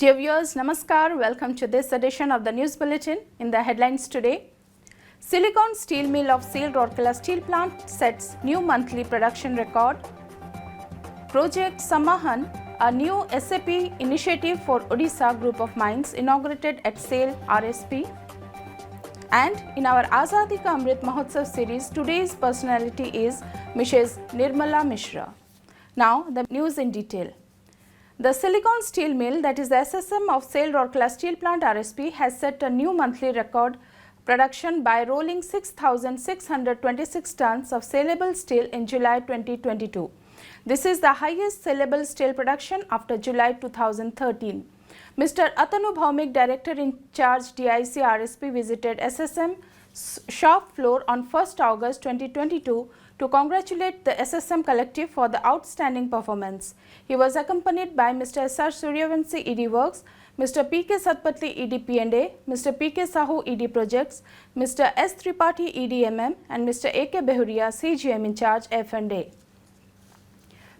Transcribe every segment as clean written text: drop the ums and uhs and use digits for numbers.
Dear viewers, Namaskar. Welcome to this edition of the News Bulletin. In the headlines today, Silicon Steel Mill of SAIL Rourkela Steel Plant sets new monthly production record. Project Samahan, a new SAP initiative for Odisha group of mines, inaugurated at SAIL RSP. And in our Azadi Ka Amrit Mahotsav series, today's personality is Mrs. Nirmala Mishra. Now, the news in detail. The Silicon Steel Mill, that is the SSM of SAIL Rourkela Steel Plant RSP, has set a new monthly record production by rolling 6,626 tons of saleable steel in July 2022. This is the highest saleable steel production after July 2013. Mr. Atanu Bhaumik, Director in Charge DIC RSP, visited SSM shop floor on 1st August 2022 to congratulate the SSM collective for the outstanding performance. He was accompanied by Mr. S.R. Suryavanshi, ED Works, Mr. P.K. Satpathy, ED P&A, Mr. P.K. Sahu, ED Projects, Mr. S. Tripathi, ED MM, and Mr. A.K. Behuria, CGM in charge F&A.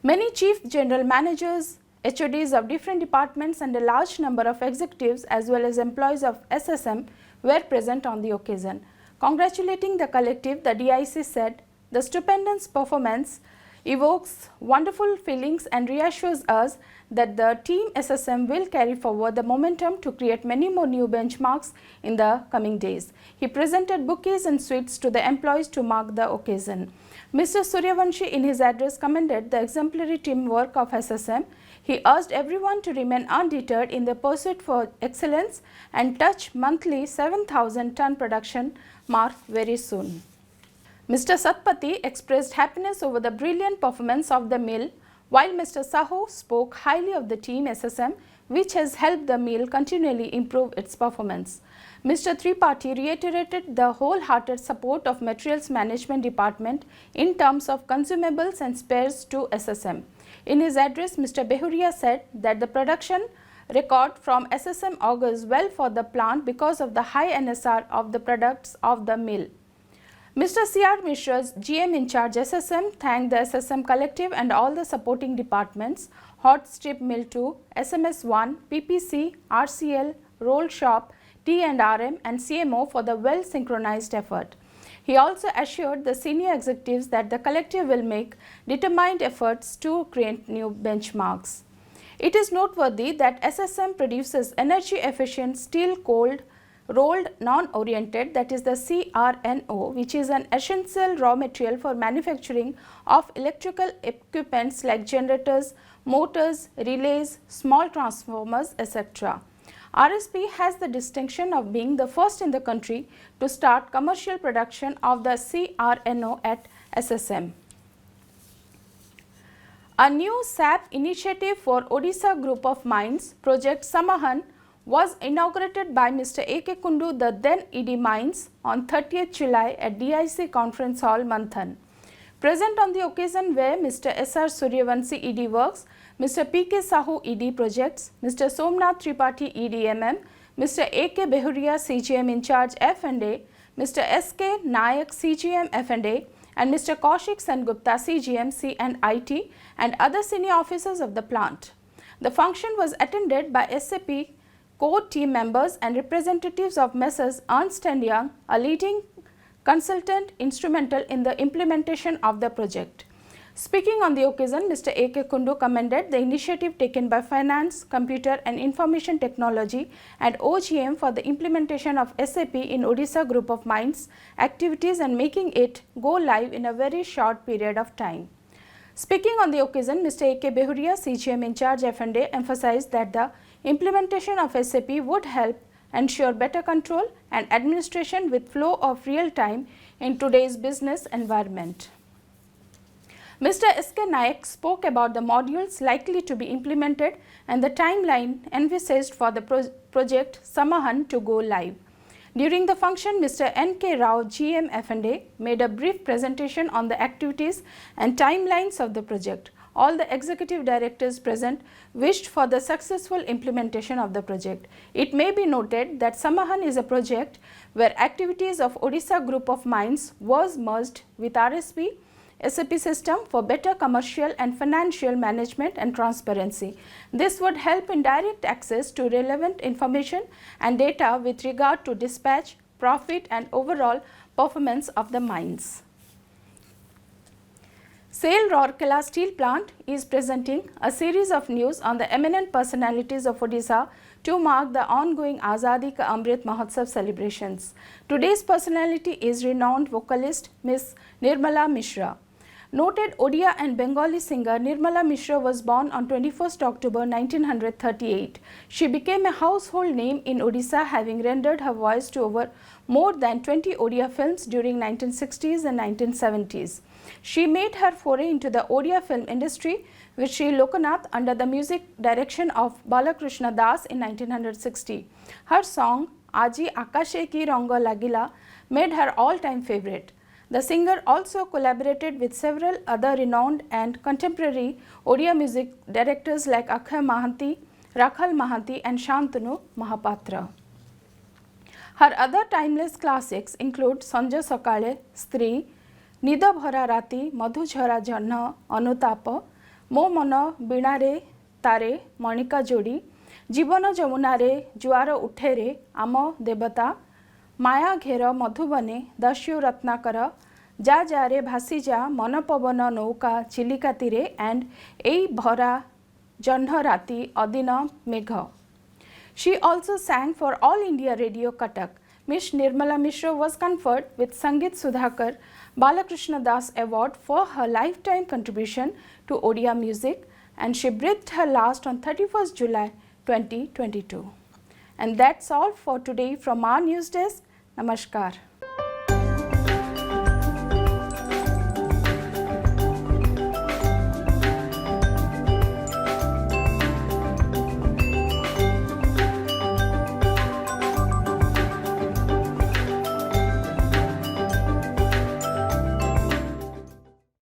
Many chief general managers, HODs of different departments and a large number of executives as well as employees of SSM were present on the occasion. Congratulating the collective, the DIC said, "The stupendous performance evokes wonderful feelings and reassures us that the team SSM will carry forward the momentum to create many more new benchmarks in the coming days." He presented bouquets and sweets to the employees to mark the occasion. Mr. Suryavanshi, in his address, commended the exemplary teamwork of SSM. He urged everyone to remain undeterred in the pursuit for excellence and touch monthly 7,000 ton production mark very soon. Mr. Satpathy expressed happiness over the brilliant performance of the mill, while Mr. Sahu spoke highly of the team SSM, which has helped the mill continually improve its performance. Mr. Tripathi reiterated the wholehearted support of Materials Management Department in terms of consumables and spares to SSM. In his address, Mr. Behuria said that the production record from SSM augurs well for the plant because of the high NSR of the products of the mill. Mr. C.R. Mishra's GM in charge SSM thanked the SSM collective and all the supporting departments, Hot Strip Mill 2, SMS 1, PPC, RCL, Roll Shop, T&RM and CMO for the well synchronized effort. He also assured the senior executives that the collective will make determined efforts to create new benchmarks. It is noteworthy that SSM produces energy efficient steel cold rolled non-oriented, that is the CRNO, which is an essential raw material for manufacturing of electrical equipments like generators, motors, relays, small transformers, etc. RSP has the distinction of being the first in the country to start commercial production of the CRNO at SSM. A new SAP initiative for Odisha group of mines, Project Samahan, was inaugurated by Mr. A.K. Kundu, the then ED Mines, on 30th July at DIC Conference Hall, Manthan. Present on the occasion were Mr. S.R. Suryavanshi, ED Works, Mr. P.K. Sahu, ED Projects, Mr. Somnath Tripathi, ED MM, Mr. A.K. Behuria, CGM in charge F&A, Mr. S.K. Nayak, CGM F&A, and Mr. Kaushik Sengupta, CGM C&IT, and other senior officers of the plant. The function was attended by SAP core team members and representatives of Messrs. Ernst & Young, a leading consultant instrumental in the implementation of the project. Speaking on the occasion, Mr. A.K. Kundu commended the initiative taken by Finance, Computer and Information Technology and OGM for the implementation of SAP in Odisha group of mines activities and making it go live in a very short period of time. Speaking on the occasion, Mr. A.K. Behuria, CGM in charge F&A, emphasized that the implementation of SAP would help ensure better control and administration with flow of real time in today's business environment. Mr. S.K. Nayak spoke about the modules likely to be implemented and the timeline envisaged for the project Samahan to go live. During the function, Mr. N.K. Rao, GM F&A, made a brief presentation on the activities and timelines of the project. All the executive directors present wished for the successful implementation of the project. It may be noted that Samahan is a project where activities of Odisha group of mines was merged with RSP SAP system for better commercial and financial management and transparency. This would help in direct access to relevant information and data with regard to dispatch, profit and overall performance of the mines. SAIL Rourkela Steel Plant is presenting a series of news on the eminent personalities of Odisha to mark the ongoing Azadi Ka Amrit Mahotsav celebrations. Today's personality is renowned vocalist Miss Nirmala Mishra. Noted Odia and Bengali singer Nirmala Mishra was born on 21st October 1938. She became a household name in Odisha, having rendered her voice to over more than 20 Odia films during 1960s and 1970s. She made her foray into the Odia film industry with Sri Lokanath under the music direction of Balakrishna Das in 1960. Her song Aji Akashe Ki Ranga Lagila made her all-time favorite. The singer also collaborated with several other renowned and contemporary Odia music directors like Akshay Mahanti, Rakhal Mahanti and Shantanu Mahapatra. Her other timeless classics include Sanja Sakale, Stri, Nida Bhara Rati, Madhujhara Janna, Anutapa, Mo Mana Binare Tare, Monica Jodi, Jibana Jamunare, Juara Uthere, Amo Debata, Maya Ghera Madhubane, Dashyu Ratnakara, Ja Jare Bhasija, Manapavana Nauka, Chilika Tire and Ei Bhara Janha Rati, Adina Megha. She also sang for All India Radio Cuttack. Miss Nirmala Mishra was conferred with Sangeet Sudhakar Balakrishna Das Award for her lifetime contribution to Odia music, and she breathed her last on 31st July 2022. And that's all for today from our news desk. Namaskar.